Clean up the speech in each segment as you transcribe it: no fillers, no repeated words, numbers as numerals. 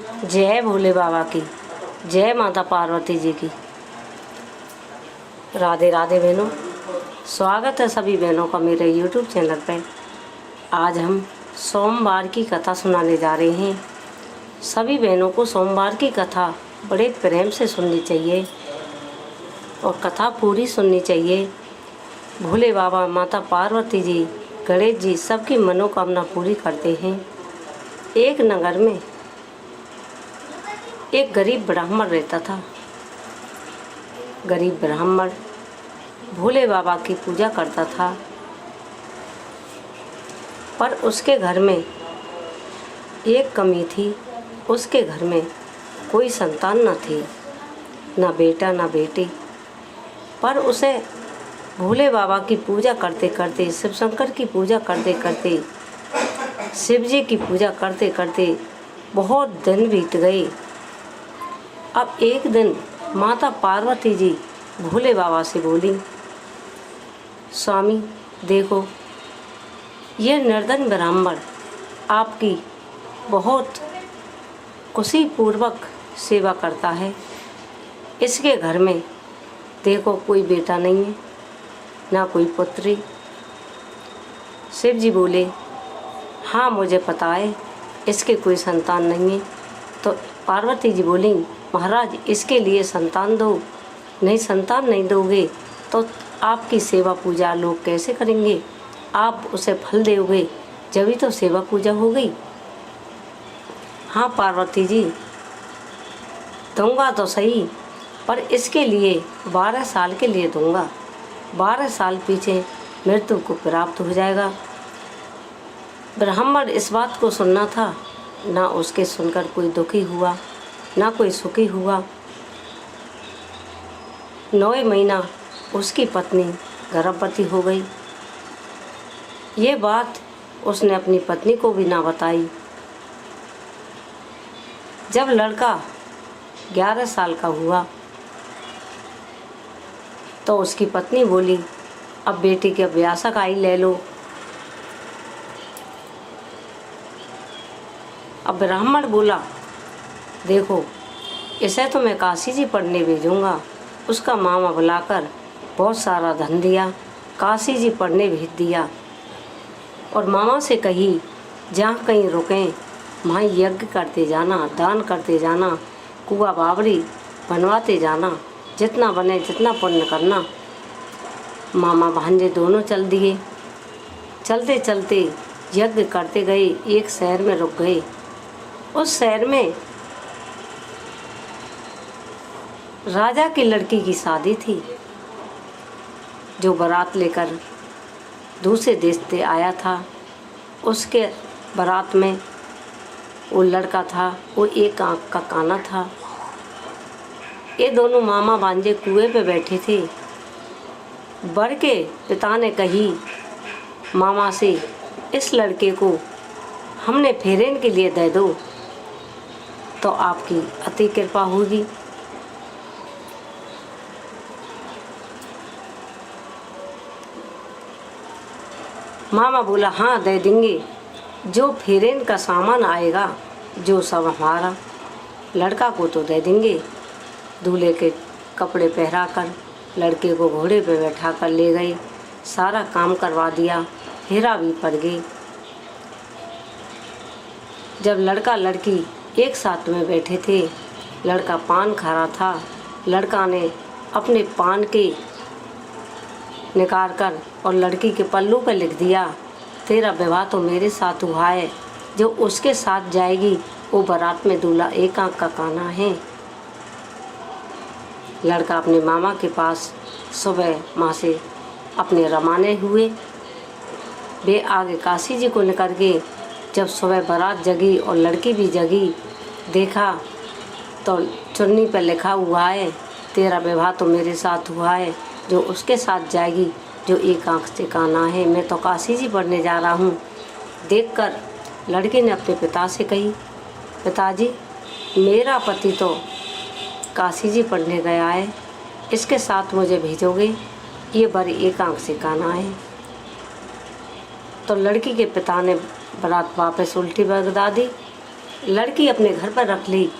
जय भोले बाबा की, जय माता पार्वती जी की। राधे राधे बहनों, स्वागत है सभी बहनों का मेरे YouTube चैनल पर। आज हम सोमवार की कथा सुनाने जा रहे हैं। सभी बहनों को सोमवार की कथा बड़े प्रेम से सुननी चाहिए और कथा पूरी सुननी चाहिए। भोले बाबा, माता पार्वती जी, गणेश जी सबकी मनोकामना पूरी करते हैं। एक नगर में एक गरीब ब्राह्मण रहता था। गरीब ब्राह्मण भोले बाबा की पूजा करता था, पर उसके घर में एक कमी थी। उसके घर में कोई संतान न थी, ना बेटा ना बेटी। पर उसे भोले बाबा की पूजा करते करते, शिव शंकर की पूजा करते करते, शिव जी की पूजा करते करते बहुत दिन बीत गए। अब एक दिन माता पार्वती जी भोले बाबा से बोली, स्वामी देखो, यह निर्धन ब्राह्मण आपकी बहुत खुशीपूर्वक सेवा करता है। इसके घर में देखो कोई बेटा नहीं है, ना कोई पुत्री। शिव जी बोले, हाँ मुझे पता है इसके कोई संतान नहीं है। तो पार्वती जी बोली, महाराज इसके लिए संतान दो। नहीं, संतान नहीं दोगे तो आपकी सेवा पूजा लोग कैसे करेंगे? आप उसे फल दोगे जब ही तो सेवा पूजा हो गई। हाँ पार्वती जी, दूंगा तो सही, पर इसके लिए 12 साल के लिए दूंगा। 12 साल पीछे मृत्यु को प्राप्त हो जाएगा। ब्राह्मण इस बात को सुनना था, ना उसके सुनकर कोई दुखी हुआ, ना कोई सुखी हुआ। 9 महीना उसकी पत्नी गर्भवती हो गई। ये बात उसने अपनी पत्नी को भी ना बताई। जब लड़का 11 साल का हुआ तो उसकी पत्नी बोली, अब बेटी के ब्याह का ही ले लो। अब ब्राह्मण बोला, देखो इसे तो मैं काशी जी पढ़ने भेजूँगा। उसका मामा बुलाकर बहुत सारा धन दिया, काशी जी पढ़ने भेज दिया और मामा से कही जहाँ कहीं रुकें वहाँ यज्ञ करते जाना, दान करते जाना, कुआ बावड़ी बनवाते जाना, जितना बने जितना पुण्य करना। मामा भांजे दोनों चल दिए। चलते चलते यज्ञ करते गए, एक शहर में रुक गए। उस शहर में राजा की लड़की की शादी थी, जो बारात लेकर दूसरे देश से आया था। उसके बारात में वो लड़का था, वो एक आँख का काना था। ये दोनों मामा भांजे कुएं पे बैठे थे। वर के पिता ने कही मामा से, इस लड़के को हमने फेरेन के लिए दे दो तो आपकी अति कृपा होगी। मामा बोला, हाँ दे देंगे। जो फेरेन का सामान आएगा, जो सब हमारा, लड़का को तो दे देंगे। दूल्हे के कपड़े पहराकर लड़के को घोड़े पे बैठा कर ले गए। सारा काम करवा दिया, फेरा भी पड़ गई। जब लड़का लड़की एक साथ में बैठे थे, लड़का पान खा रहा था। लड़का ने अपने पान के निकाल कर और लड़की के पल्लू पर लिख दिया, तेरा विवाह तो मेरे साथ हुआ है, जो उसके साथ जाएगी वो बारात में दूल्हा एक आँख का काना है। लड़का अपने मामा के पास सुबह माँ से अपने रवाने हुए। वे आगे काशी जी को निकल गए। जब सुबह बारात जगी और लड़की भी जगी, देखा तो चुन्नी पर लिखा हुआ है, तेरा विवाह तो मेरे साथ हुआ है, जो उसके साथ जाएगी जो एक आँख से काना है। मैं तो काशी जी पढ़ने जा रहा हूँ। देखकर लड़की ने अपने पिता से कही, पिताजी मेरा पति तो काशी जी पढ़ने गया है, इसके साथ मुझे भेजोगे? ये वर एक आँख से काना है। तो लड़की के पिता ने बारात वापस उल्टी भगा दी। लड़की अपने घर पर रख ली।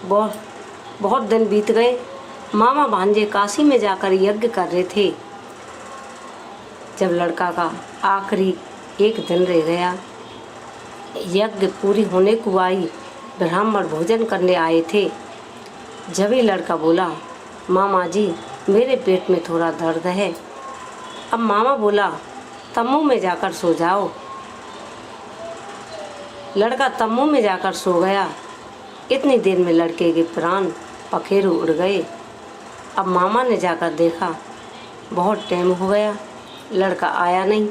बहुत दिन बीत गए। मामा भांजे काशी में जाकर यज्ञ कर रहे थे। जब लड़का का आखिरी एक दिन रह गया, यज्ञ पूरी होने को आई, ब्राह्मण भोजन करने आए थे। जब ही लड़का बोला, मामा जी मेरे पेट में थोड़ा दर्द है। अब मामा बोला, तम्बू में जाकर सो जाओ। लड़का तम्बू में जाकर सो गया। इतनी देर में लड़के के प्राण पखेरु उड़ गए। अब मामा ने जाकर देखा, बहुत टाइम हो गया, लड़का आया नहीं।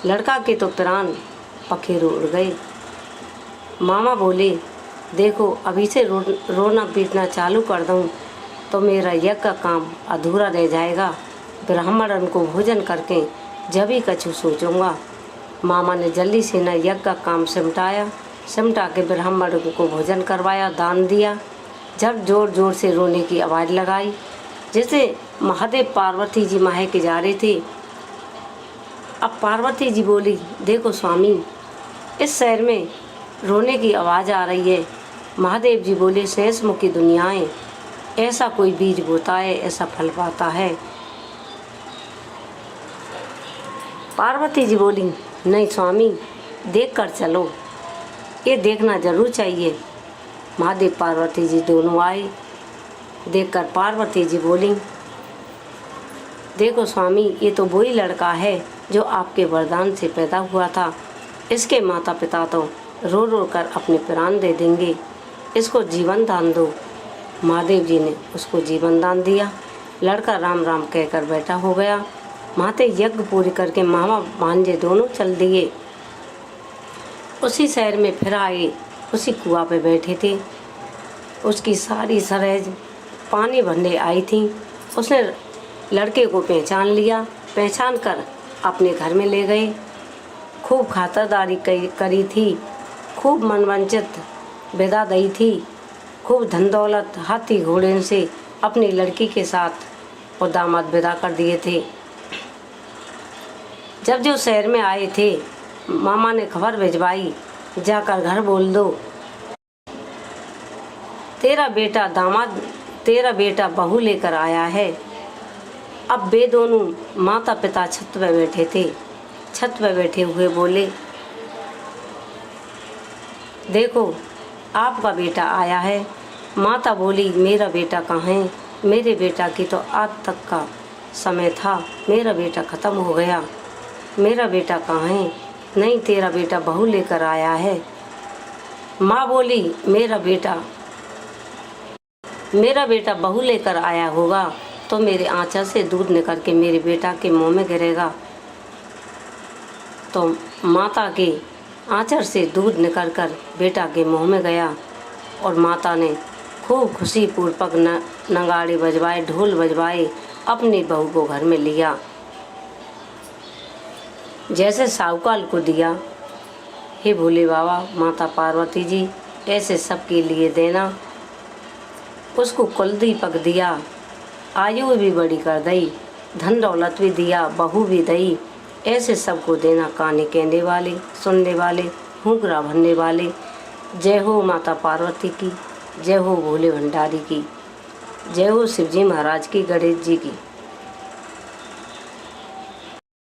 लड़का के तो प्राण पखेरु उड़ गए। मामा बोले, देखो अभी से रोना पीटना चालू कर दूं तो मेरा यज्ञ का काम अधूरा रह जाएगा। ब्राह्मण को भोजन करके जब ही कछु सोचूंगा। मामा ने जल्दी से न यज्ञ का काम सिमटा के ब्राह्मण को भोजन करवाया, दान दिया। जब जोर जोर से रोने की आवाज़ लगाई, जैसे महादेव पार्वती जी माहे के जा रहे थे। अब पार्वती जी बोली, देखो स्वामी, इस शहर में रोने की आवाज़ आ रही है। महादेव जी बोले, शेष मुखी दुनियाएं, ऐसा कोई बीज बोता है, ऐसा फल पाता है। पार्वती जी बोली, नहीं स्वामी, देख कर चलो, ये देखना जरूर चाहिए। महादेव पार्वती जी दोनों आए। देखकर पार्वती जी बोली, देखो स्वामी, ये तो वही लड़का है जो आपके वरदान से पैदा हुआ था। इसके माता पिता तो रो रो कर अपने प्राण दे देंगे, इसको जीवन दान दो। महादेव जी ने उसको जीवन दान दिया। लड़का राम राम कहकर बैठा हो गया। माते यज्ञ पूरी करके मामा भांजे दोनों चल दिए। उसी शहर में फिर आए, उसी कुआं पे बैठे थे। उसकी सारी सरेज पानी भरने आई थी। उसने लड़के को पहचान लिया। पहचान कर अपने घर में ले गए। खूब खातरदारी करी थी, खूब मनवंचित विदा दी थी, खूब धन दौलत हाथी घोड़े से अपनी लड़की के साथ और दामाद विदा कर दिए थे। जब जो शहर में आए थे, मामा ने खबर भिजवाई, जाकर घर बोल दो, तेरा बेटा बहू लेकर आया है। अब वे दोनों माता पिता छत पर बैठे थे। छत पर बैठे हुए बोले, देखो आपका बेटा आया है। माता बोली, मेरा बेटा कहाँ है? मेरे बेटा की तो आज तक का समय था, मेरा बेटा ख़त्म हो गया। मेरा बेटा कहाँ है? नहीं, तेरा बेटा बहू लेकर आया है। माँ बोली, मेरा बेटा बहू लेकर आया होगा तो मेरे आंचल से दूध निकल के मेरे बेटा के मुंह में गिरेगा। तो माता के आंचल से दूध निकल कर बेटा के मुंह में गया और माता ने खूब खुशी पूर्वक नगाड़े बजवाए, ढोल बजवाए, अपनी बहू को घर में लिया। जैसे साहूकाल को दिया, हे भोले बाबा, माता पार्वती जी, ऐसे सबके लिए देना। उसको कुल दीपक दिया, आयु भी बड़ी कर दी, धन दौलत भी दिया, बहू भी दी। ऐसे सबको देना, काने कहने वाले, सुनने वाले, हुंकरा भरने वाले। जय हो माता पार्वती की, जय हो भोले भंडारी की, जय हो शिवजी महाराज की, गणेश जी की।